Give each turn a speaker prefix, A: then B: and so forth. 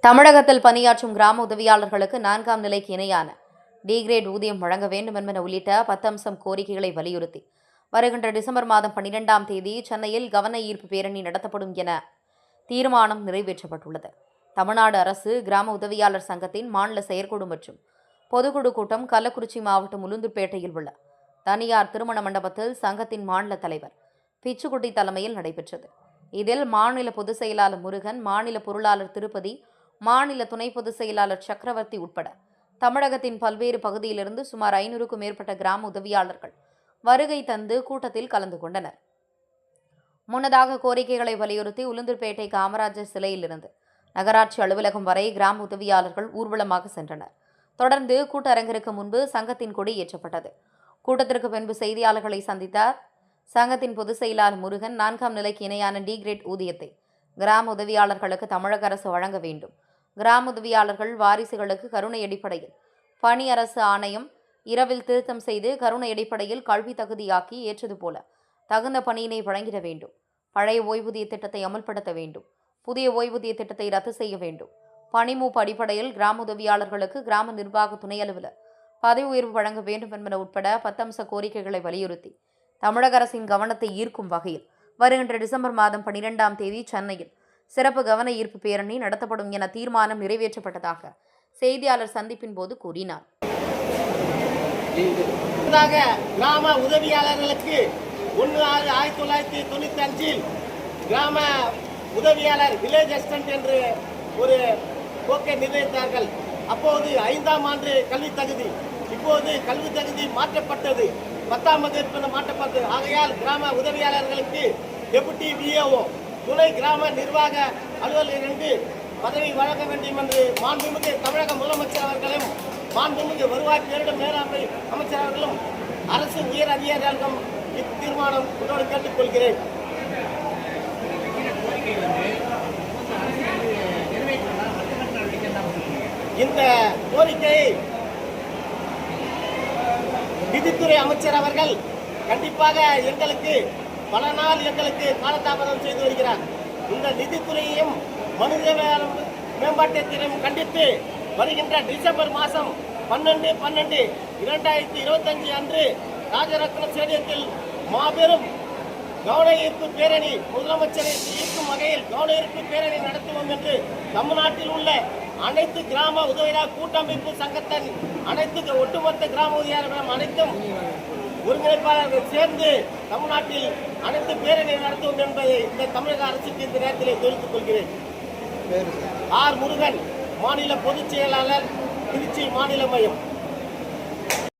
A: தமிழகத்தில் பணியாற்றும் கிராம உதவியாளர்களுக்கு 4ஆம் நிலைக்கு இணையான டி கிரேட் ஊதியம் வழங்க வேண்டும் என்பன உள்ளிட்ட 10 அம்சம் கோரிக்கைகளை வலியுறுத்தி வருகின்ற டிசம்பர் மாதம் 12ஆம் தேதி சென்னையில் கவன ஈர்ப்பு பேரணி நடத்தப்படும் என தீர்மானம் நிறைவேற்றப்பட்டுள்ளது. தமிழ்நாடு அரசு கிராம உதவியாளர் சங்கத்தின் மாநில செயற்குழு மற்றும் பொதுக்குழு கூட்டம் கள்ளக்குறிச்சி மாவட்டம் உளுந்தூர்பேட்டையில் உள்ள தனியார் திருமண மண்டபத்தில் சங்கத்தின் மாநில தலைவர் பிச்சுக்குட்டி தலைமையில் நடைபெற்றது. இதில் மாநில பொதுச் செயலாளர் முருகன், மாநில பொருளாளர் திருப்பதி, மாநில துணை பொதுச் செயலாளர் சக்கரவர்த்தி உட்பட தமிழகத்தின் பல்வேறு பகுதியிலிருந்து சுமார் 500க்கும் மேற்பட்ட கிராம உதவியாளர்கள் வருகை தந்து கூட்டத்தில் கலந்து கொண்டனர். முன்னதாக கோரிக்கைகளை வலியுறுத்தி உளுந்தூர்பேட்டை காமராஜர் சிலையிலிருந்து நகராட்சி அலுவலகம் வரை கிராம உதவியாளர்கள் ஊர்வலமாக சென்றனர். தொடர்ந்து கூட்டரங்கிற்கு முன்பு சங்கத்தின் கொடி ஏற்றப்பட்டது. கூட்டத்திற்கு பின்பு செய்தியாளர்களை சந்தித்தார் சங்கத்தின் பொதுச் செயலாளர் முருகன். 4ஆம் நிலைக்கு இணையான டி கிரேட் ஊதியத்தை கிராம உதவியாளர்களுக்கு தமிழக அரசு வழங்க வேண்டும். கிராம உதவியாளர்கள் வாரிசுகளுக்கு கருணை அடிப்படையில் பணி அரசு ஆணையம் இரவில் திருத்தம் செய்து கருணை அடிப்படையில் கல்வி தகுதியாக்கி ஏற்றது போல தகுந்த பணியினை வழங்கிட வேண்டும். பழைய ஓய்வூதிய திட்டத்தை அமல்படுத்த வேண்டும். புதிய ஓய்வூதிய திட்டத்தை ரத்து செய்ய வேண்டும். பணிமூப்பு அடிப்படையில் கிராம உதவியாளர்களுக்கு கிராம நிர்வாக துணை அலுவலர் பதவி உயர்வு வழங்க வேண்டும் என்பன உட்பட 10 அம்ச கோரிக்கைகளை வலியுறுத்தி தமிழக அரசின் கவனத்தை ஈர்க்கும் வகையில் வருகின்ற டிசம்பர் மாதம் 12ஆம் தேதி சென்னையில் சிறப்பு கவன ஈர்ப்பு பேரணி நடத்தப்படும் என தீர்மானம் நிறைவேற்றப்பட்டதாக செய்தியாளர் சந்திப்பின் போது கூறினார்.
B: கிராம உதவியாளர்களுக்கு 1/6/1995 கிராம உதவியாளர் வில்லேஜ் அசிஸ்டன்ட் என்று ஒரு போக்கை நிர்ணயித்தார்கள். அப்போது 5ஆம் ஆண்டு கல்வி தகுதி, இப்போது கல்வி தகுதி மாற்றப்பட்டது, 10ஆம் வகுப்பு மாற்றப்பட்டது. ஆகையால் கிராம உதவியாளர்களுக்கு டெபுட்டி விஏஓ துணை கிராம நிர்வாக அலுவலர் என்று பதவி வழங்க வேண்டும் என்று மாண்புமிகு தமிழக முதலமைச்சர் அவர்களும் மாண்புமிகு வருவாய் பேரிடர் மேலாண்மை அமைச்சர் அவர்களும் அரசு உயர் அதிகாரிகளிடம் இத்தீர்மானம் உங்களோடு கேட்டுக்கொள்கிறேன். இந்த கோரிக்கையை நிதித்துறை அமைச்சர் அவர்கள் கண்டிப்பாக எங்களுக்கு பல நாள் காலதாமதம் செய்து வருகிறார். இந்த நிதித்துறையையும் மனிதவள மேம்பாட்டுத்துறையும் கண்டித்து வருகின்ற டிசம்பர் மாதம் 12/12/2025 அன்று ராஜரத்ன ஸ்டேடியத்தில் மாபெரும் கவன ஈர்ப்பு பேரணி, முதலமைச்சரை ஈர்க்கும் வகையில் கவன ஈர்ப்பு பேரணி நடத்துவோம் என்று தமிழ்நாட்டில் உள்ள அனைத்து கிராம உதவியாளர் கூட்டமைப்பு சங்கத்தின் அனைத்து ஒட்டுமொத்த கிராம உதவியாளர்களும் அனைத்தும் ஒருங்கிணைப்பாளர்கள் சேர்ந்து தமிழ்நாட்டில் அனைத்து பேரணி நடத்துவோம் என்பதை இந்த தமிழக அரசுக்கு இந்த நேரத்தில் தெரிவித்துக் கொள்கிறேன். ஆர். முருகன், மாநில பொதுச் செயலாளர், திருச்சி மாநில மையம்.